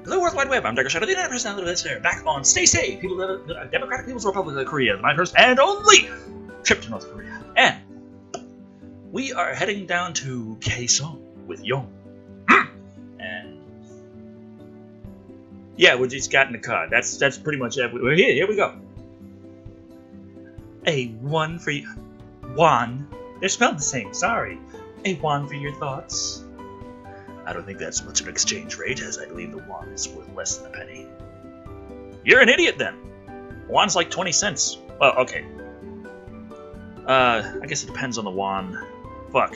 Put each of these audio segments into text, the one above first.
Hello, World Wide Web. I'm Dr. Shado, the internet personality of this fair. Back on Stay Safe, Democratic People's Republic of Korea, my first and only trip to North Korea. And we are heading down to Kaesong with Young. And yeah, we just got in the car. That's pretty much it. We're here. Here we go. A one for you. One. They're spelled the same. Sorry. A one for your thoughts. I don't think that's much of an exchange rate, as I believe the won is worth less than a penny. You're an idiot, then. Won's like 20 cents. Well, okay. I guess it depends on the won. Fuck.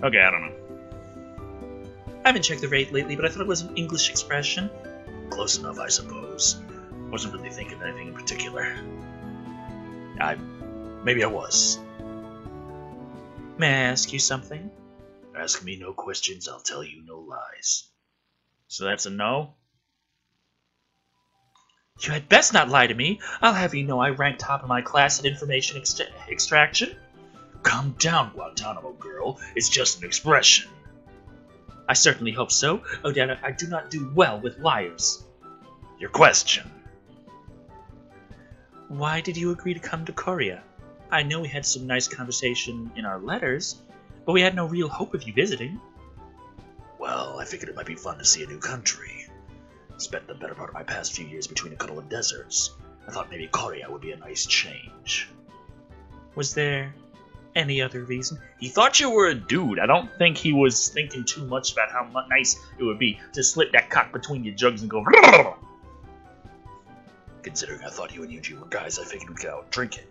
Okay, I don't know. I haven't checked the rate lately, but I thought it was an English expression. Close enough, I suppose. Wasn't really thinking of anything in particular. Maybe I was. May I ask you something? Ask me no questions, I'll tell you no lies. So that's a no? You had best not lie to me. I'll have you know I rank top of my class in information extraction. Calm down, Guantanamo girl. It's just an expression. I certainly hope so. Oh, Dad, I do not do well with liars. Your question. Why did you agree to come to Korea? I know we had some nice conversation in our letters, but we had no real hope of you visiting. Well, I figured it might be fun to see a new country. Spent the better part of my past few years between a couple of deserts. I thought maybe Korea would be a nice change. Was there any other reason? He thought you were a dude. I don't think he was thinking too much about how nice it would be to slip that cock between your jugs and go. Considering I thought you and Yuji were guys, I figured we'd go out drinking.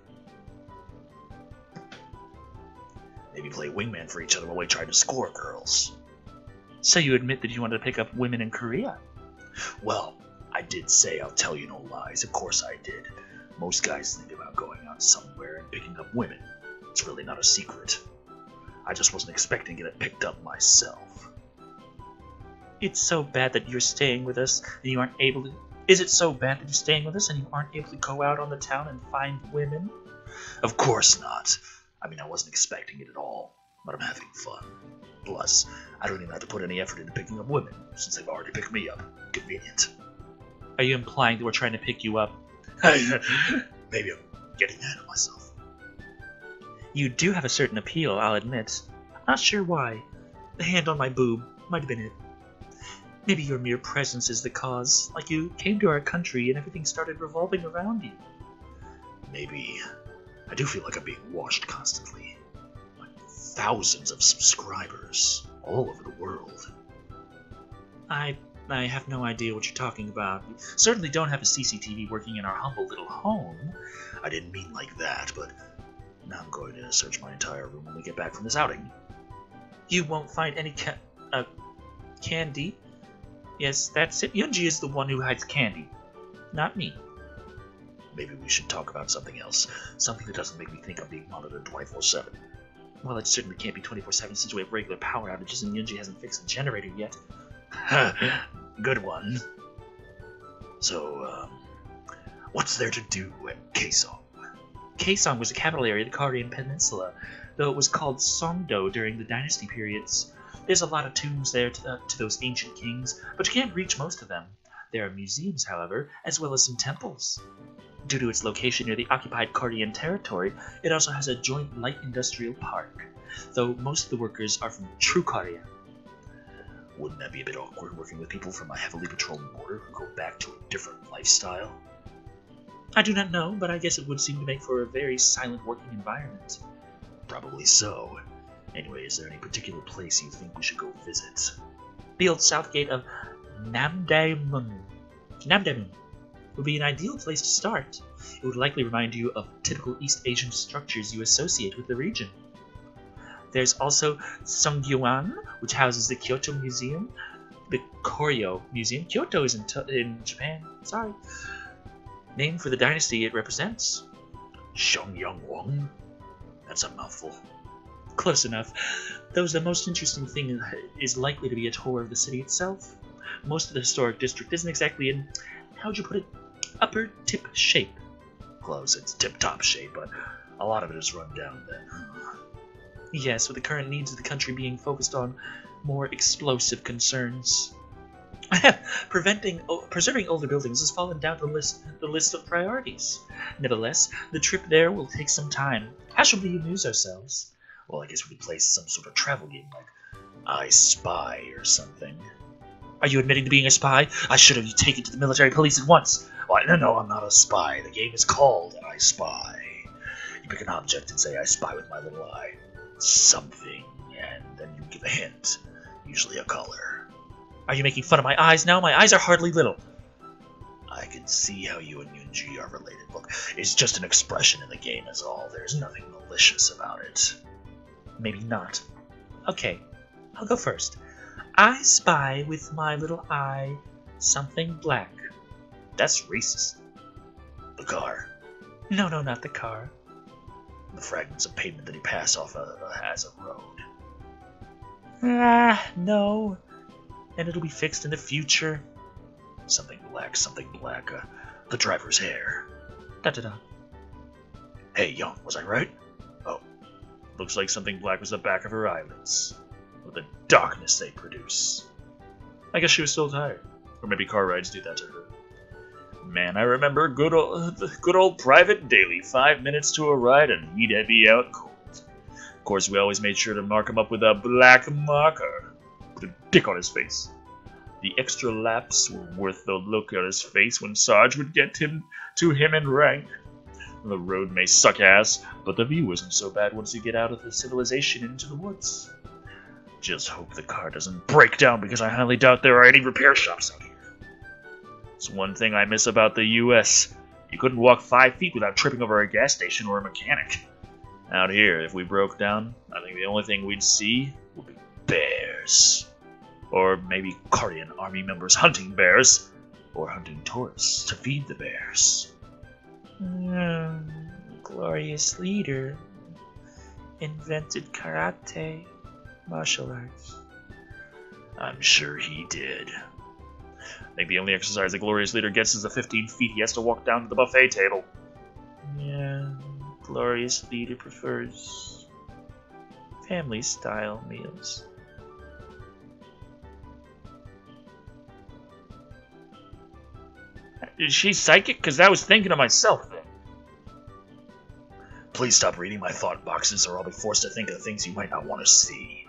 Maybe play wingman for each other while we tried to score girls. So you admit that you wanted to pick up women in Korea? Well, I did say I'll tell you no lies. Of course I did. Most guys think about going out somewhere and picking up women. It's really not a secret. I just wasn't expecting to get it picked up myself. It's so bad that you're staying with us and you aren't able to... Is it so bad that you're staying with us and you aren't able to go out on the town and find women? Of course not. I mean, I wasn't expecting it at all, but I'm having fun. Plus, I don't even have to put any effort into picking up women, since they've already picked me up. Convenient. Are you implying that we're trying to pick you up? Maybe I'm getting ahead of myself. You do have a certain appeal, I'll admit. Not sure why. The hand on my boob might have been it. Maybe your mere presence is the cause, like you came to our country and everything started revolving around you. Maybe. I do feel like I'm being watched constantly. Like thousands of subscribers all over the world. I have no idea what you're talking about. We certainly don't have a CCTV working in our humble little home. I didn't mean like that, but now I'm going to search my entire room when we get back from this outing. You won't find any candy? Yes, that's it. Yunji is the one who hides candy, not me. Maybe we should talk about something else. Something that doesn't make me think I'm being monitored 24/7. Well, it certainly can't be 24/7 since we have regular power outages and Yunji hasn't fixed the generator yet. Good one. So, what's there to do at Kaesong? Kaesong was the capital area of the Korean peninsula, though it was called Songdo during the dynasty periods. There's a lot of tombs there to those ancient kings, but you can't reach most of them. There are museums, however, as well as some temples. Due to its location near the occupied Korean territory, it also has a joint light industrial park, though most of the workers are from true Korea. Wouldn't that be a bit awkward working with people from a heavily patrolled border who go back to a different lifestyle? I do not know, but I guess it would seem to make for a very silent working environment. Probably so. Anyway, is there any particular place you think we should go visit? The old south gate of Namdaemun. Namdaemun would be an ideal place to start. It would likely remind you of typical East Asian structures you associate with the region. There's also Songgyeoan, which houses the Kyoto Museum, the Koryo Museum. Kyoto is in Japan, sorry. Named for the dynasty it represents. Shongyangwon? That's a mouthful. Close enough. Though the most interesting thing is likely to be a tour of the city itself. Most of the historic district isn't exactly in, how'd you put it, upper tip shape. Close, it's tip-top shape, but a lot of it is run down then. Yes, with the current needs of the country being focused on more explosive concerns. Preserving older buildings has fallen down the list of priorities. Nevertheless, the trip there will take some time. How should we amuse ourselves? Well, I guess we could play some sort of travel game like I Spy or something. Are you admitting to being a spy? I should have you taken to the military police at once. Well, no, I'm not a spy. The game is called I Spy. You pick an object and say, I spy with my little eye. Something, and then you give a hint. Usually a color. Are you making fun of my eyes now? My eyes are hardly little. I can see how you and Yunji are related. Look, it's just an expression in the game is all. There's nothing malicious about it. Maybe not. Okay, I'll go first. I spy with my little eye something black. That's racist. The car. No, not the car. The fragments of pavement that he passed off as a road. No. And it'll be fixed in the future. Something black. The driver's hair. Da-da-da. Hey, Young, was I right? Oh. Looks like something black was the back of her eyelids. Or the darkness they produce. I guess she was still tired. Or maybe car rides do that to her. Man, I remember good old Private Daily. 5 minutes to a ride and he'd be out cold. Of course, we always made sure to mark him up with a black marker. Put a dick on his face. The extra laps were worth the look on his face when Sarge would get him in rank. The road may suck ass, but the view isn't so bad once you get out of the civilization into the woods. Just hope the car doesn't break down because I highly doubt there are any repair shops out here. It's one thing I miss about the US. You couldn't walk 5 feet without tripping over a gas station or a mechanic. Out here, if we broke down, I think the only thing we'd see would be bears. Or maybe Korean army members hunting bears. Or hunting tourists to feed the bears. Glorious leader. Invented karate. Martial arts. I'm sure he did. I think the only exercise the glorious leader gets is the 15 feet he has to walk down to the buffet table. Yeah, glorious leader prefers family-style meals. Is she psychic? Because I was thinking of myself then. Please stop reading my thought boxes or I'll be forced to think of things you might not want to see.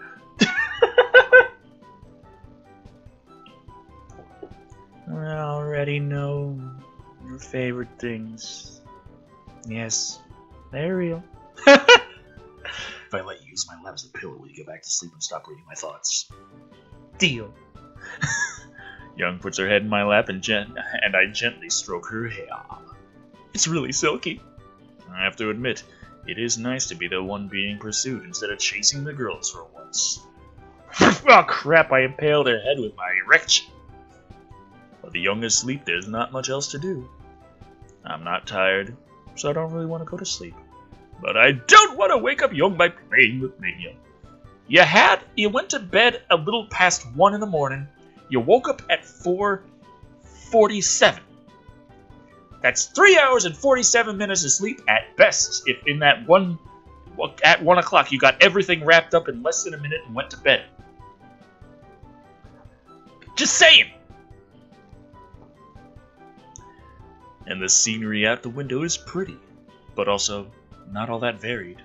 I already know your favorite things. Yes, they're real. If I let you use my lap as a pillow, will you get back to sleep and stop reading my thoughts? Deal. Young puts her head in my lap and I gently stroke her hair. It's really silky. I have to admit, it is nice to be the one being pursued instead of chasing the girls for once. Oh crap, I impaled her head with my erection. While the young is asleep, there's not much else to do. I'm not tired, so I don't really want to go to sleep. But I don't want to wake up Young by playing with me. You went to bed a little past 1 in the morning. You woke up at 4:47. That's 3 hours and 47 minutes of sleep at best. If in that at 1 o'clock you got everything wrapped up in less than a minute and went to bed. Just saying. And the scenery out the window is pretty, but also not all that varied.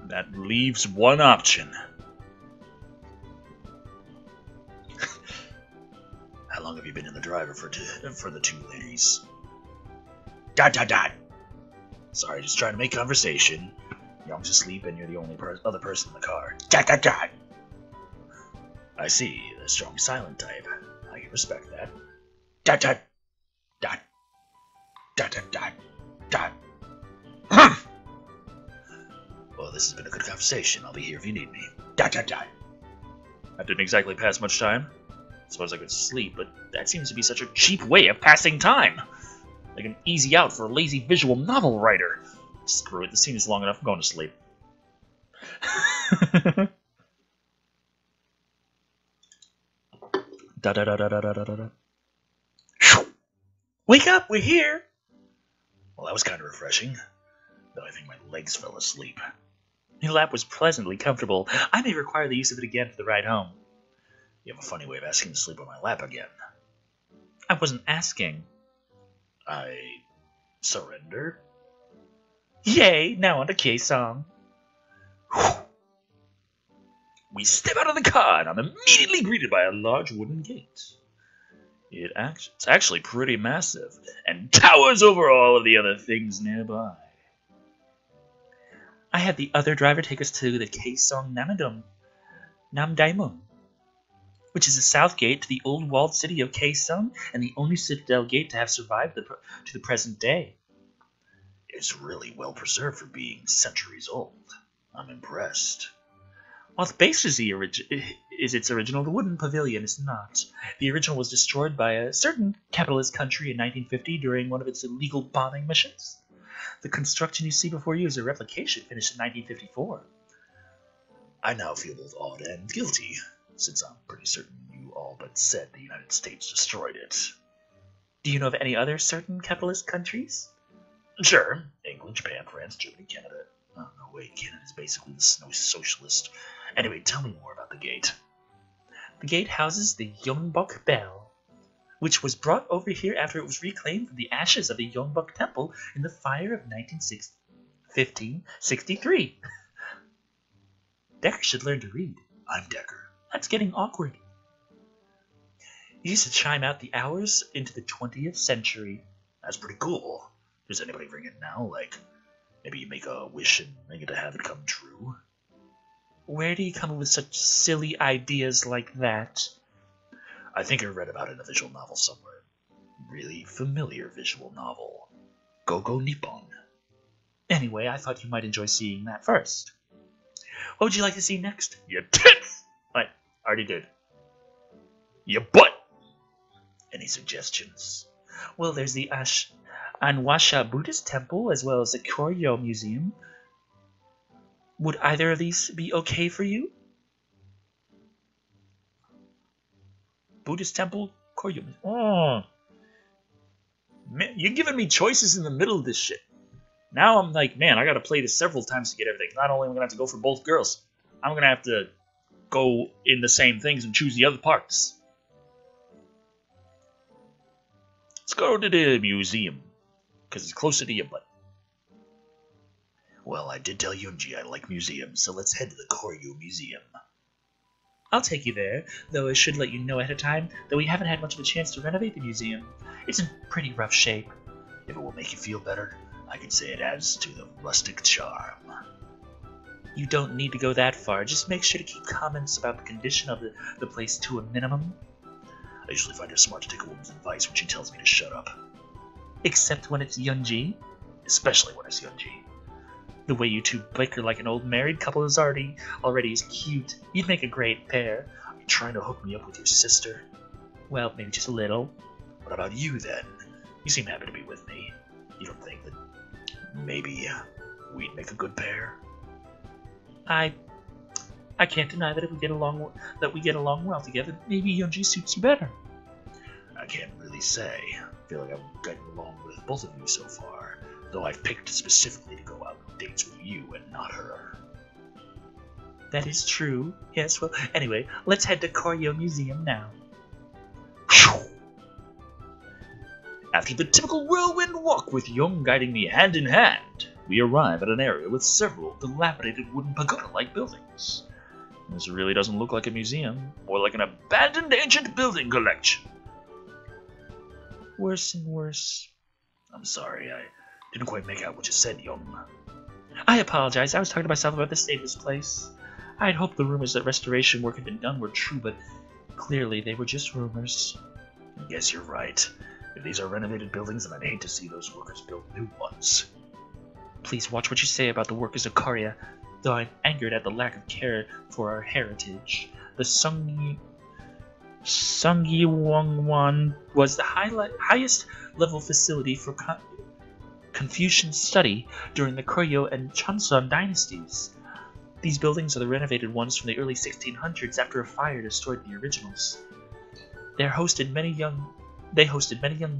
That leaves one option. How long have you been in the driver for the two ladies? Dot. Sorry, just trying to make conversation. Young's asleep and you're the only other person in the car. Dot. I see, the strong silent type. I can respect that. Dot. Well, this has been a good conversation. I'll be here if you need me. Dot. I didn't exactly pass much time. I suppose I could sleep, but that seems to be such a cheap way of passing time. Like an easy out for a lazy visual novel writer. Screw it, the scene is long enough. I'm going to sleep. Wake up, we're here! Well, that was kind of refreshing. Though I think my legs fell asleep. Your lap was pleasantly comfortable. I may require the use of it again for the ride home. You have a funny way of asking to sleep on my lap again. I wasn't asking. I surrender. Yay! Now on to K-Song. We step out of the car, and I'm immediately greeted by a large wooden gate. It's actually pretty massive, and towers over all of the other things nearby. I had the other driver take us to the K-Song Namdaimon, which is the south gate to the old walled city of K-Song, and the only citadel gate to have survived to the present day. It's really well preserved for being centuries old. I'm impressed. While the base is its original, the wooden pavilion is not. The original was destroyed by a certain capitalist country in 1950 during one of its illegal bombing missions. The construction you see before you is a replication finished in 1954. I now feel both awed and guilty, since I'm pretty certain you all but said the United States destroyed it. Do you know of any other certain capitalist countries? Sure. England, Japan, France, Germany, Canada. Oh, no, wait, Canada is basically the snowy socialist. Anyway, tell me more about the gate. The gate houses the Yongbok Bell, which was brought over here after it was reclaimed from the ashes of the Yongbok Temple in the fire of 1563. Decker should learn to read. I'm Decker. That's getting awkward. It used to chime out the hours into the 20th century. That's pretty cool. Does anybody ring it now? Like, maybe you make a wish and make it to have it come true? Where do you come up with such silly ideas like that? I think I read about it in a visual novel somewhere. Really familiar visual novel. Go-Go Nippon. Anyway, I thought you might enjoy seeing that first. What would you like to see next? Your tits! I already did. Your butt! Any suggestions? Well, there's the Anwasha Buddhist Temple, as well as the Koryo Museum. Would either of these be okay for you? Buddhist Temple, Koryo Museum. Oh. Man, you're giving me choices in the middle of this shit. Now I'm like, man, I gotta play this several times to get everything. Not only am I gonna have to go for both girls, I'm gonna have to go in the same things and choose the other parts. Let's go to the museum, because it's closer to your butt. Well, I did tell Yunji I like museums, so let's head to the Koryo Museum. I'll take you there, though I should let you know ahead of time that we haven't had much of a chance to renovate the museum. It's in pretty rough shape. If it will make you feel better, I can say it adds to the rustic charm. You don't need to go that far, just make sure to keep comments about the condition of the place to a minimum. I usually find it smart to take a woman's advice when she tells me to shut up. Except when it's Yunji. Especially when it's Yunji. The way you two bicker like an old married couple is already is cute. You'd make a great pair. Are you trying to hook me up with your sister? Well, maybe just a little. What about you, then? You seem happy to be with me. You don't think that maybe we'd make a good pair? I can't deny that we get along well together. Maybe Yunji suits you better. I can't really say. I feel like I'm getting along with both of you so far, though I've picked specifically to go out on dates with you and not her. That is true. Yes, well, anyway, let's head to Koryo Museum now. After the typical whirlwind walk with Young guiding me hand in hand, we arrive at an area with several dilapidated wooden pagoda-like buildings. This really doesn't look like a museum, more like an abandoned ancient building collection. Worse and worse. I'm sorry, I didn't quite make out what you said, Young. I apologize, I was talking to myself about the state of this place. I had hoped the rumors that restoration work had been done were true, but clearly they were just rumors. I guess you're right. If these are renovated buildings, then I'd hate to see those workers build new ones. Please watch what you say about the workers of Korya, though I'm angered at the lack of care for our heritage. The Sungyi-Wangwan was the highest level facility for Confucian study during the Koryo and Chonsun dynasties. These buildings are the renovated ones from the early 1600s after a fire destroyed the originals. They hosted many young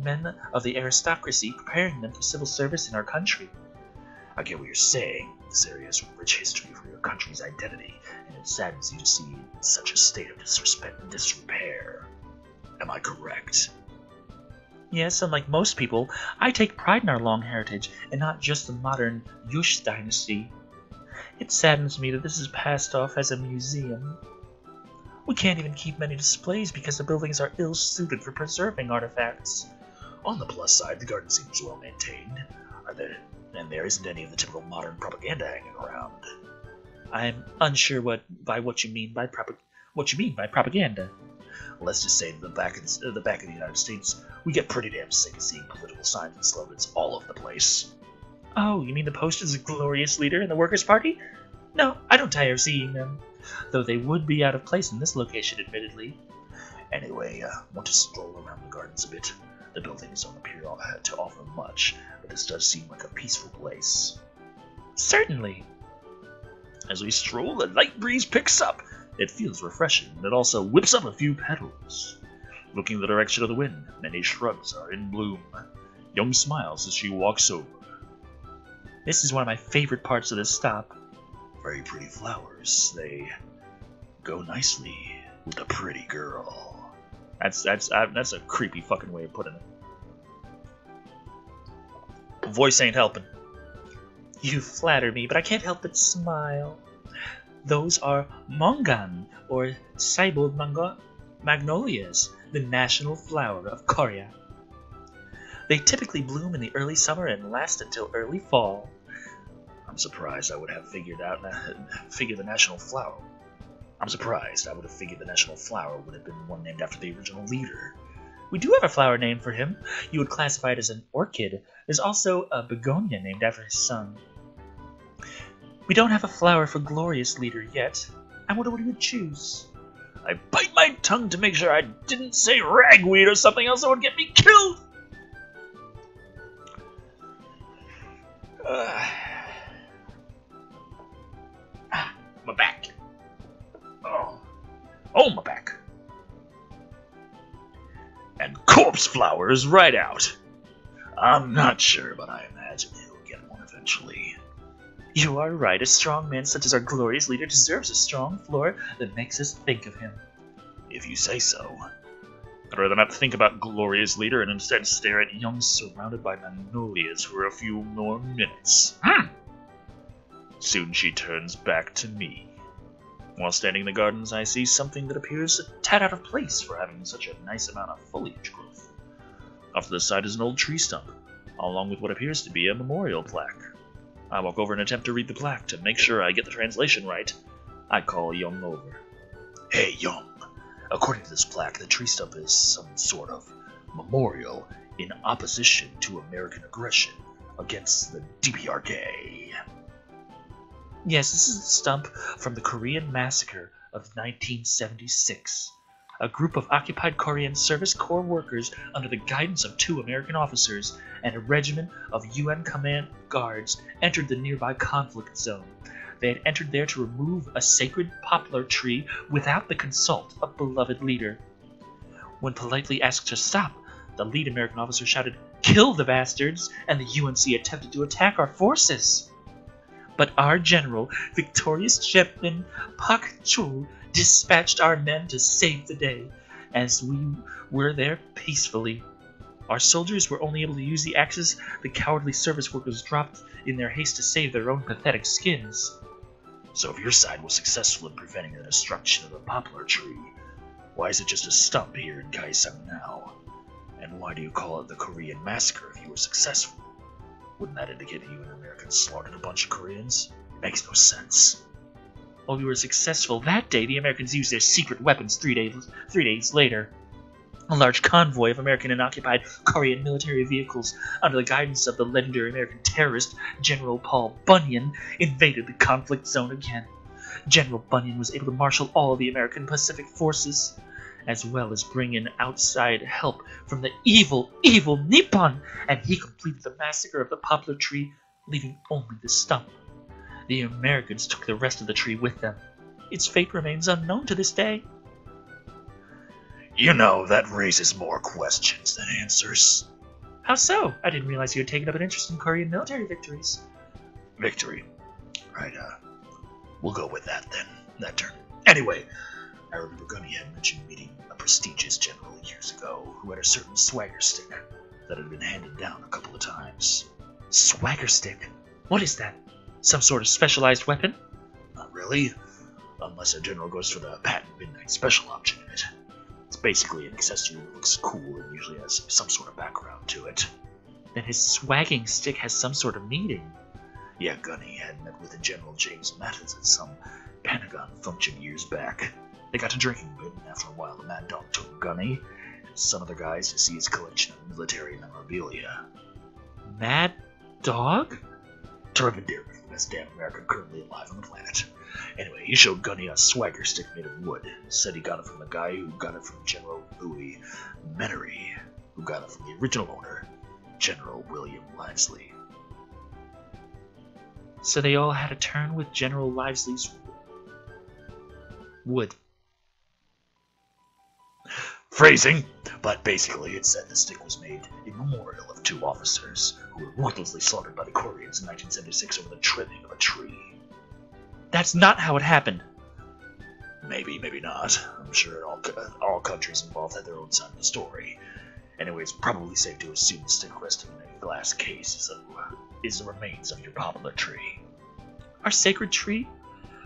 men of the aristocracy, preparing them for civil service in our country. I get what you're saying. This area has a rich history for your country's identity, and it saddens you to see it in such a state of disrepair. Am I correct? Yes, unlike most people, I take pride in our long heritage, and not just the modern Yush dynasty. It saddens me that this is passed off as a museum. We can't even keep many displays because the buildings are ill-suited for preserving artifacts. On the plus side, the garden seems well maintained. And there isn't any of the typical modern propaganda hanging around. I'm unsure what you mean by propaganda. Let's just say that back in the United States, we get pretty damn sick of seeing political signs and slogans all over the place. Oh, you mean the posters of glorious leader in the Workers' Party? No, I don't tire of seeing them. Though they would be out of place in this location, admittedly. Anyway, want to stroll around the gardens a bit. The buildings don't appear to offer much, but this does seem like a peaceful place. Certainly. As we stroll, the light breeze picks up. It feels refreshing, and it also whips up a few petals. Looking in the direction of the wind, many shrubs are in bloom. Young smiles as she walks over. This is one of my favorite parts of this stop. Very pretty flowers. They go nicely with a pretty girl. That's a creepy fucking way of putting it. Voice ain't helping. You flatter me, but I can't help but smile. Those are mongan, or Saibold magnolias, the national flower of Korea. They typically bloom in the early summer and last until early fall. I'm surprised I would have figured the national flower. I'm surprised I would have figured the national flower would have been one named after the original leader. We do have a flower name for him. You would classify it as an orchid. There's also a begonia named after his son. We don't have a flower for glorious leader yet. I wonder what he would choose. I bite my tongue to make sure I didn't say ragweed or something else that would get me killed. My back. Oh, my back. And corpse flowers right out. I'm not sure, but I imagine he'll get one eventually. You are right. A strong man such as our glorious leader deserves a strong floor that makes us think of him. If you say so. I'd rather not think about glorious leader and instead stare at young surrounded by magnolias for a few more minutes. Soon she turns back to me. While standing in the gardens, I see something that appears a tad out of place for having such a nice amount of foliage growth. Off to the side is an old tree stump, along with what appears to be a memorial plaque. I walk over and attempt to read the plaque to make sure I get the translation right. I call Young over. Hey, Young. According to this plaque, the tree stump is some sort of memorial in opposition to American aggression against the DEVGRU-P. Yes, this is the stump from the Korean Massacre of 1976. A group of occupied Korean Service Corps workers under the guidance of 2 American officers and a regiment of UN command guards entered the nearby conflict zone. They had entered there to remove a sacred poplar tree without the consult of beloved leader. When politely asked to stop, the lead American officer shouted, "Kill the bastards!" and the UNC attempted to attack our forces. But our general, victorious Chaplain Pak Chul, dispatched our men to save the day, as we were there peacefully. Our soldiers were only able to use the axes the cowardly service workers dropped in their haste to save their own pathetic skins. So if your side was successful in preventing the destruction of the poplar tree, why is it just a stump here in Kaesong now? And why do you call it the Korean Massacre if you were successful? Wouldn't that indicate that you and Americans slaughtered a bunch of Koreans? It makes no sense. While we were successful that day, the Americans used their secret weapons 3 days later. A large convoy of American and occupied Korean military vehicles, under the guidance of the legendary American terrorist General Paul Bunyan, invaded the conflict zone again. General Bunyan was able to marshal all of the American Pacific forces, as well as bring in outside help from the evil, evil Nippon, and he completed the massacre of the poplar tree, leaving only the stump. The Americans took the rest of the tree with them. Its fate remains unknown to this day. You know, that raises more questions than answers. How so? I didn't realize you had taken up an interest in Korean military victories. Victory. Right, we'll go with that then. That turn. Anyway, I remember Gunny had mentioned meeting a prestigious general years ago who had a certain swagger stick that had been handed down a couple of times. Swagger stick? What is that? Some sort of specialized weapon? Not really, unless a general goes for the patent midnight special option in it. It's basically an accessory that looks cool and usually has some sort of background to it. Then his swagging stick has some sort of meaning. Yeah, Gunny had met with a General James Mathis at some Pentagon function years back. They got to drinking a bit, and after a while the Mad Dog took Gunny and some other guys to see his collection of military memorabilia. Mad Dog? Terrific deer, the best damn American currently alive on the planet. Anyway, he showed Gunny a swagger stick made of wood. Said he got it from the guy who got it from General Louis Menery, who got it from the original owner, General William Livesley. So they all had a turn with General Livesley's wood. Phrasing, but basically it said the stick was made in memorial of 2 officers who were ruthlessly slaughtered by the Koreans in 1976 over the trimming of a tree. That's not how it happened. Maybe, maybe not. I'm sure all countries involved had their own side of the story. Anyway, it's probably safe to assume the stick resting in a glass case is the remains of your poplar tree. Our sacred tree?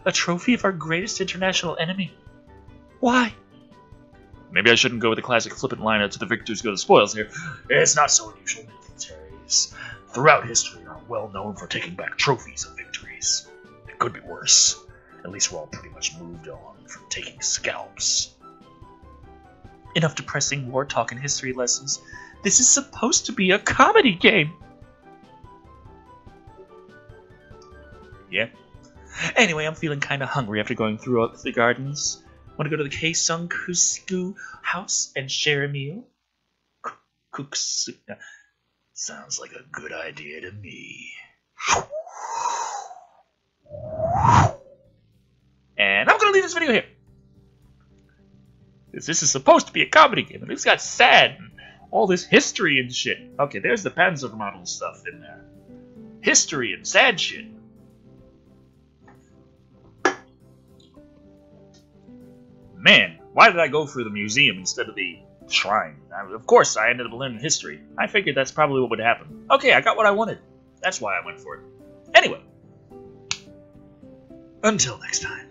A trophy of our greatest international enemy? Why? Maybe I shouldn't go with the classic flippant line of "to the victors go the spoils" here. It's not so unusual. Militaries throughout history are well known for taking back trophies of victories. It could be worse. At least we're all pretty much moved on from taking scalps. Enough depressing war talk and history lessons. This is supposed to be a comedy game. Yeah. Anyway, I'm feeling kind of hungry after going through the gardens. Want to go to the Kaesung Kusku house and share a meal? Sounds like a good idea to me. And I'm going to leave this video here. This is supposed to be a comedy game, and it's got sad and all this history and shit. Okay, there's the Panzermodel stuff in there. History and sad shit. Man, why did I go for the museum instead of the shrine? Of course, I ended up learning history. I figured that's probably what would happen. Okay, I got what I wanted. That's why I went for it. Anyway, until next time.